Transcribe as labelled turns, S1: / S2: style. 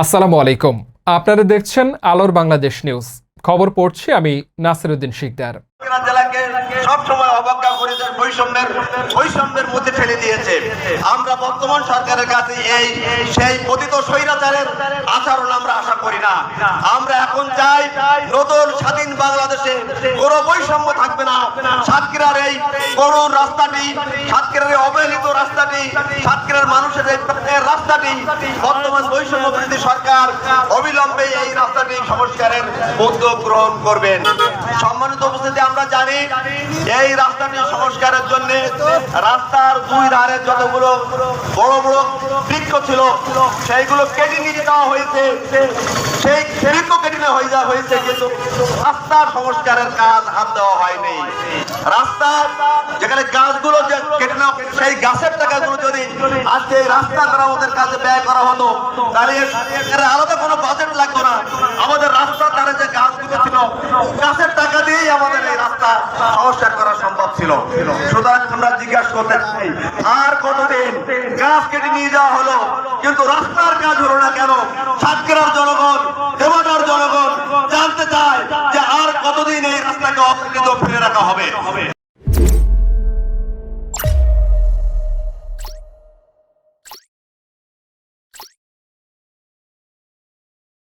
S1: আসসালামু আলাইকুম। আপনারা দেখছেন আলোর বাংলাদেশ নিউজ। খবর পড়ছি আমি নাসিরউদ্দিন শিকদার।
S2: জেলাকে সবসময় অবজ্ঞা করে বৈষম্যের মধ্যে ফেলে দিয়েছে। আমরা বর্তমান সরকারের কাছে সেই পতিত স্বৈরাচারের আচরণ আমরা আশা করি না। আমরা এখন চাই নতুন স্বাধীন বাংলাদেশে কোনো বৈষম্য থাকবে না। সাতক্ষীরার এই করুণ রাস্তাটি, সাতক্ষীরার অবহেলিত রাস্তাটি, সাতক্ষীরার মানুষের এই প্রাণের রাস্তাটি বর্তমান বৈষম্য বিরোধী সরকার অবিলম্বে এই রাস্তাটি সংস্কারের উদ্যোগ গ্রহণ করবেন। সম্মানিত উপস্থিতি, আমরা জানি এই রাস্তাটি সংস্কারের জন্য রাস্তার দুই ধারে যতগুলো বড় বড় বৃক্ষ ছিল সেইগুলো কেটে নিয়ে যাওয়া হয়েছে। সেই বৃক্ষ কেটে নেওয়া হয়েছে, কিন্তু রাস্তার সংস্কারের কাজ হাত দেওয়া হয়নি। রাস্তা যেখানে গাছগুলো কেটে নেওয়া, সেই গাছের টাকাগুলো যদি আজকে রাস্তা মেরামতের কাজে ব্যয় করা হতো তাহলে আলাদা কোনো বাজেট লাগতো না। আমাদের রাস্তার ধারে যে গাছগুলো ছিল গাছের টাকা দিয়েই আমাদের এই রাস্তা সংস্কার করা সম্ভব ছিল। সুতরাং আমরা জিজ্ঞাসা করতে চাই, আর কতদিন? গাছ কেটে নিয়ে যাওয়া হলো কিন্তু রাস্তার কাজ হলো না কেন? সাতক্ষীরার জনগণ, দেবাটার জনগণ জানতে চায় যে আর কতদিন এই রাস্তাকে অবহেলিত ফেলে রাখা হবে।